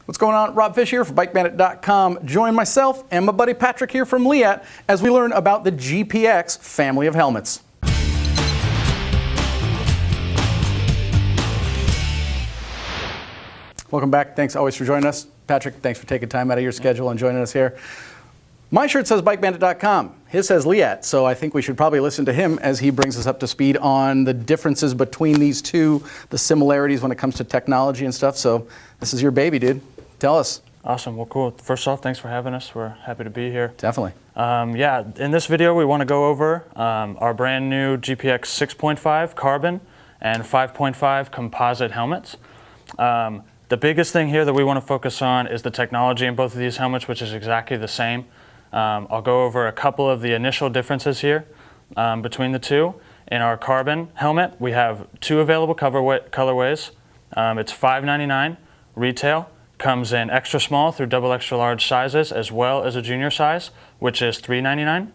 What's going on? Rob Fish here for BikeBandit.com. Join myself and my buddy Patrick here from Leatt as we learn about the GPX family of helmets. Welcome back. Thanks always for joining us. Patrick, thanks for taking time out of your schedule and joining us here. My shirt says BikeBandit.com. His says Leatt, so I think we should probably listen to him as he brings us up to speed on the differences between these two, the similarities when it comes to technology and stuff. So this is your baby, dude. Tell us. Awesome. Well, cool. First off, thanks for having us. We're happy to be here. Definitely. Yeah, in this video, we want to go over our brand new GPX 6.5 carbon and 5.5 composite helmets. The biggest thing here that we want to focus on is the technology in both of these helmets, which is exactly the same. I'll go over a couple of the initial differences here between the two. In our carbon helmet, we have two available colorways. It's $5.99 retail, comes in extra small through double extra large sizes, as well as a junior size, which is $3.99.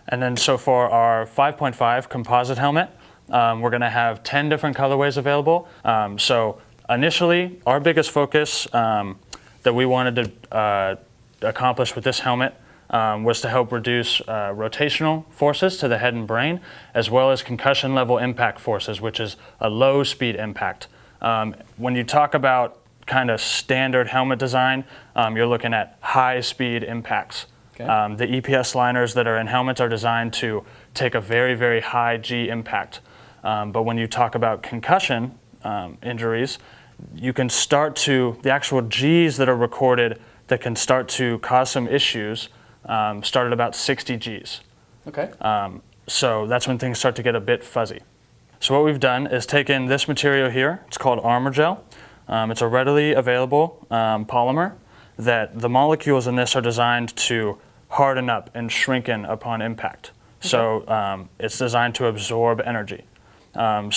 And then so for our 5.5 composite helmet, we're going to have 10 different colorways available. So initially, our biggest focus that we wanted to accomplish with this helmet was to help reduce rotational forces to the head and brain, as well as concussion level impact forces, which is a low speed impact. When you talk about kind of standard helmet design, you're looking at high speed impacts. Okay. The EPS liners that are in helmets are designed to take a very, very high G impact. But when you talk about concussion injuries, you can start to, the actual Gs that are recorded that can start to cause some issues start at about 60 Gs. Okay. So that's when things start to get a bit fuzzy. So what we've done is taken this material here. It's called armor gel. It's a readily available polymer that the molecules in this are designed to harden up and shrinken upon impact. Okay. So it's designed to absorb energy. And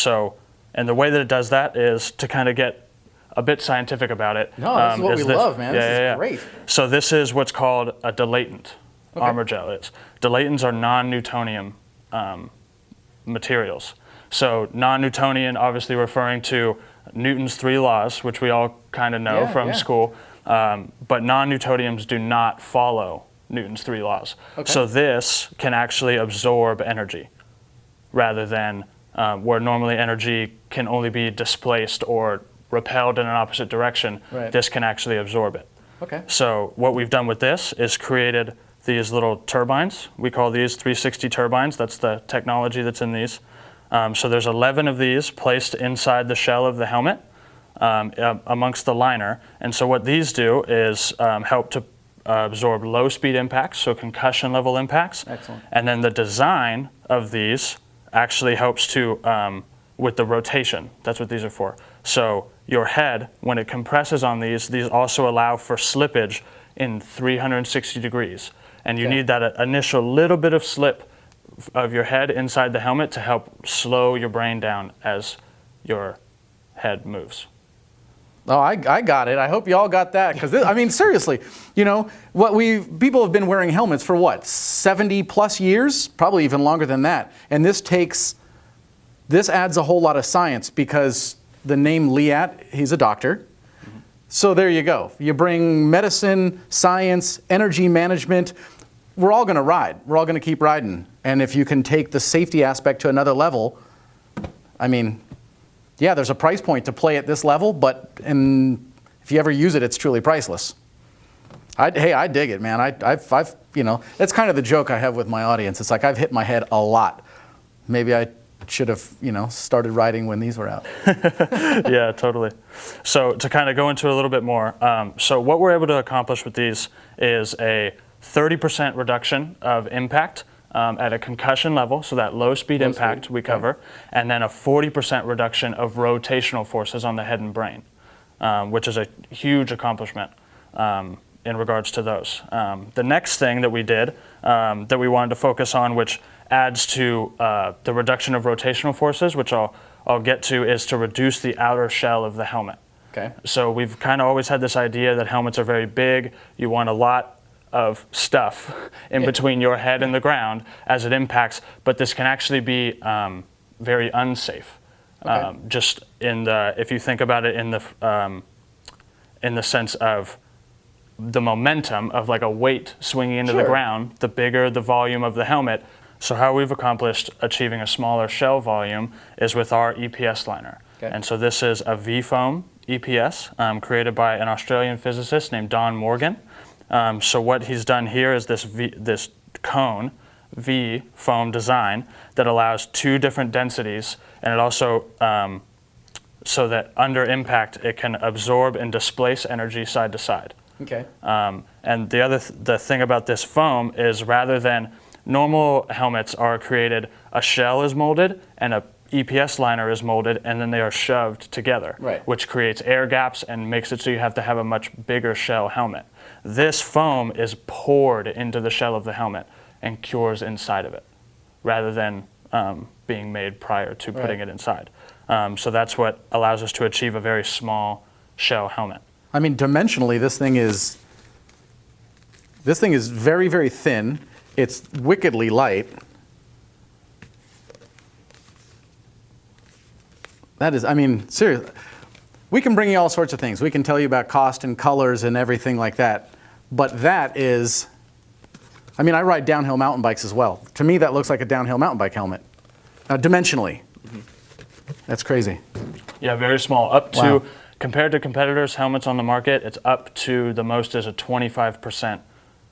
the way that it does that is to kind of get a bit scientific about it. No, this is what we love, man. This is great. So this is what's called a dilatant. Okay. Armor gel is. Dilatants are non-Newtonian materials. So non-Newtonian, obviously referring to Newton's 3 laws, which we all kind of know from school, but non-Newtonians do not follow Newton's 3 laws. Okay. So this can actually absorb energy rather than where normally energy can only be displaced or repelled in an opposite direction. Right. This can actually absorb it. Okay. So what we've done with this is created these little turbines. We call these 360 turbines. That's the technology that's in these. So there's 11 of these placed inside the shell of the helmet amongst the liner. And so what these do is help to absorb low speed impacts, so concussion level impacts. Excellent. And then the design of these actually helps to, with the rotation, that's what these are for. So your head, when it compresses on these also allow for slippage in 360 degrees. And you need that initial little bit of slip of your head inside the helmet to help slow your brain down as your head moves. Oh, I got it. I hope you all got that, because I mean, seriously, you know, people have been wearing helmets for what, 70 plus years, probably even longer than that. And this adds a whole lot of science, because the name Leatt, he's a doctor. Mm-hmm. So there you go. You bring medicine, science, energy management. We're all going to ride. We're all going to keep riding. And if you can take the safety aspect to another level, I mean, yeah, there's a price point to play at this level, but if you ever use it, it's truly priceless. I dig it, man. I've you know, that's kind of the joke I have with my audience. It's like, I've hit my head a lot. Maybe I should have, you know, started riding when these were out. Yeah, totally. So to kind of go into a little bit more, so what we're able to accomplish with these is a 30% reduction of impact at a concussion level, so that low speed impact we cover, and then a 40% reduction of rotational forces on the head and brain, which is a huge accomplishment in regards to those. The next thing that we did that we wanted to focus on, which adds to the reduction of rotational forces, which I'll get to, is to reduce the outer shell of the helmet. Okay. So we've kind of always had this idea that helmets are very big. You want a lot of stuff in between your head and the ground as it impacts, but this can actually be very unsafe. Okay. Just in the, if you think about it in the sense of the momentum of like a weight swinging into the ground, the bigger the volume of the helmet. So how we've accomplished achieving a smaller shell volume is with our EPS liner. Okay. And so this is a V-foam EPS created by an Australian physicist named Don Morgan. So what he's done here is this cone V foam design that allows 2 different densities, and it also so that under impact it can absorb and displace energy side to side. Okay. And the thing about this foam is, rather than normal helmets are created, a shell is molded and a EPS liner is molded, and then they are shoved together, which creates air gaps and makes it so you have to have a much bigger shell helmet. This foam is poured into the shell of the helmet and cures inside of it, rather than being made prior to putting it inside. So that's what allows us to achieve a very small shell helmet. I mean, dimensionally, this thing is very, very thin. It's wickedly light. That is, I mean, seriously, we can bring you all sorts of things. We can tell you about cost and colors and everything like that. But that is, I mean, I ride downhill mountain bikes as well. To me, that looks like a downhill mountain bike helmet, dimensionally. That's crazy. Yeah, very small. Up to, compared to competitors' helmets on the market, it's up to the most is a 25%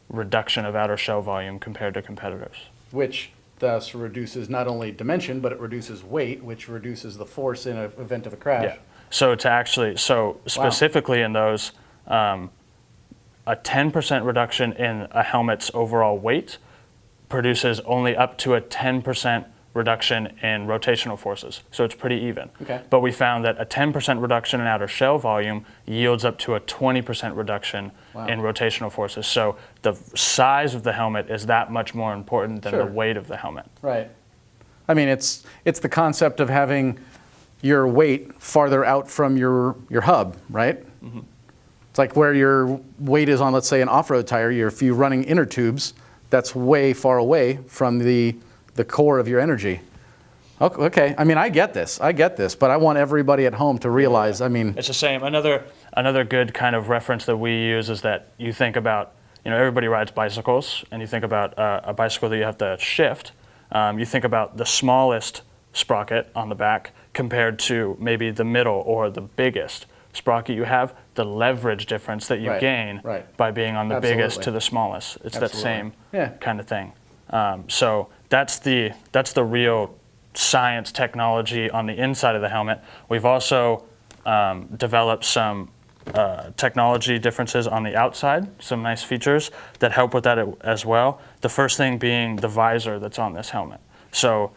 reduction of outer shell volume compared to competitors. Which thus reduces not only dimension, but it reduces weight, which reduces the force in an event of a crash. Yeah. So specifically in those, a 10% reduction in a helmet's overall weight produces only up to a 10% reduction in rotational forces. So it's pretty even. Okay. But we found that a 10% reduction in outer shell volume yields up to a 20% reduction in rotational forces. So the size of the helmet is that much more important than the weight of the helmet. Right. I mean, it's the concept of having your weight farther out from your hub, right? Mm-hmm. It's like where your weight is on, let's say, an off-road tire. If you're running inner tubes, that's way far away from the core of your energy. Okay, I mean, I get this, but I want everybody at home to realize, I mean... It's the same. Another good kind of reference that we use is that you think about, everybody rides bicycles, and you think about a bicycle that you have to shift. You think about the smallest sprocket on the back compared to maybe the middle or the biggest sprocket you have, the leverage difference that you gain by being on the biggest to the smallest. It's that same kind of thing. So that's the real science technology on the inside of the helmet. We've also developed some technology differences on the outside, some nice features that help with that as well. The first thing being the visor that's on this helmet. So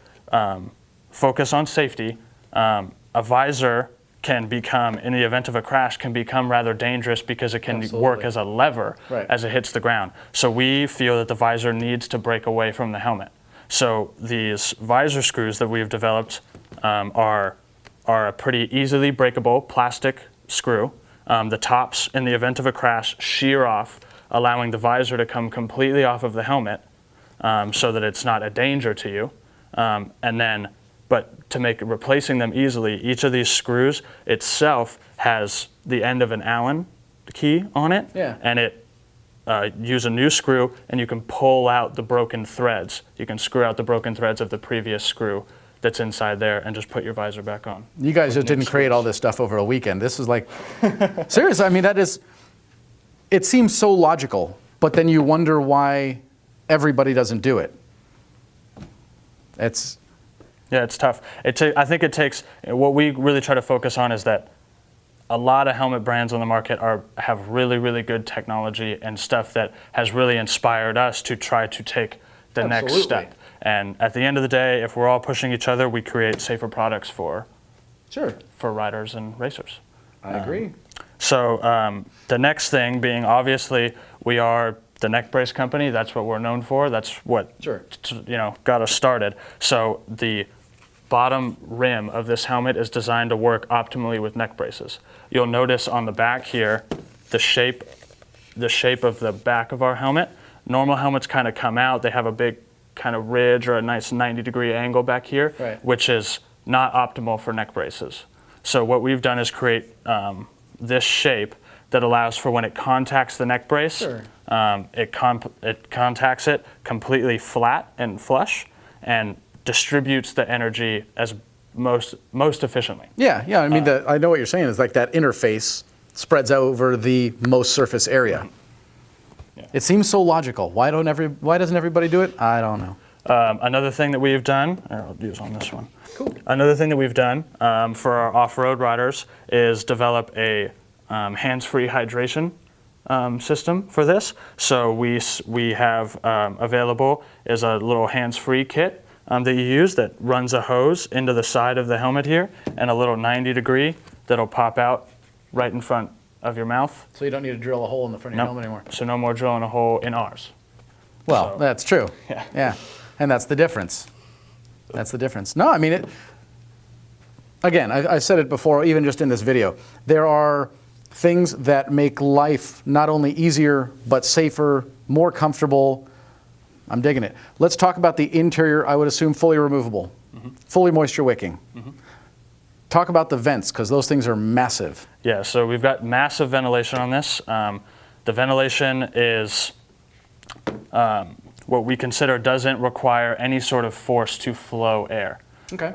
focus on safety. A visor can become, in the event of a crash, can become rather dangerous because it can work as a lever as it hits the ground. So we feel that the visor needs to break away from the helmet. So these visor screws that we've developed are a pretty easily breakable plastic screw. The tops, in the event of a crash, shear off, allowing the visor to come completely off of the helmet so that it's not a danger to you. But to make replacing them easily, each of these screws itself has the end of an Allen key on it, and it use a new screw, and you can pull out the broken threads. You can screw out the broken threads of the previous screw that's inside there and just put your visor back on. You guys just didn't create all this stuff over a weekend. This is like, seriously, I mean, it seems so logical, but then you wonder why everybody doesn't do it. Yeah, it's tough. I think it takes, what we really try to focus on is that a lot of helmet brands on the market have really, really good technology and stuff that has really inspired us to try to take the next step. And at the end of the day, if we're all pushing each other, we create safer products for riders and racers. I agree. So the next thing being, obviously, we are the neck brace company. That's what we're known for. That's what got us started. So the bottom rim of this helmet is designed to work optimally with neck braces. You'll notice on the back here the shape of the back of our helmet. Normal helmets kind of come out. They have a big kind of ridge or a nice 90-degree angle back here, which is not optimal for neck braces. So what we've done is create this shape that allows for when it contacts the neck brace, Sure. it contacts it completely flat and flush and distributes the energy as most efficiently. Yeah, yeah. I mean, I know what you're saying is like that interface spreads out over the most surface area. Yeah. It seems so logical. Why doesn't everybody do it? I don't know. Another thing that we've done, I'll use on this one. Cool. Another thing that we've done for our off-road riders is develop a hands-free hydration system for this. So we have available is a little hands-free kit that you use that runs a hose into the side of the helmet here and a little 90-degree that'll pop out right in front of your mouth. So you don't need to drill a hole in the front of your helmet anymore. So no more drilling a hole in ours. Well, So- that's true. Yeah. Yeah. And that's the difference. That's the difference. No, I mean, again, I said it before, even just in this video. There are things that make life not only easier, but safer, more comfortable. I'm digging it. Let's talk about the interior, I would assume fully removable, fully moisture wicking. Talk about the vents, because those things are massive. Yeah, so we've got massive ventilation on this. The ventilation is what we consider doesn't require any sort of force to flow air. Okay.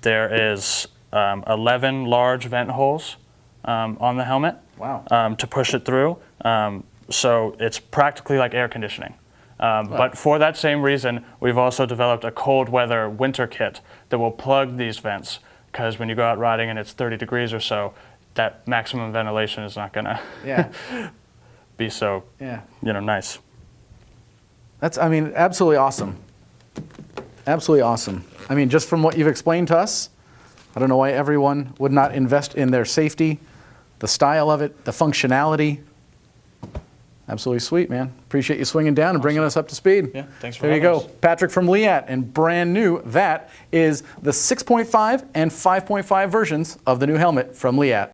There is 11 large vent holes on the helmet. Wow. To push it through. So it's practically like air conditioning. But for that same reason, we've also developed a cold weather winter kit that will plug these vents, because when you go out riding and it's 30 degrees or so, that maximum ventilation is not gonna be so nice. That's, I mean, absolutely awesome. Absolutely awesome. I mean, just from what you've explained to us, I don't know why everyone would not invest in their safety, the style of it, the functionality. Absolutely sweet, man. Appreciate you swinging down and bringing us up to speed. Yeah, thanks for There you having go. us. Patrick from Leatt, and brand new, that is the 6.5 and 5.5 versions of the new helmet from Leatt.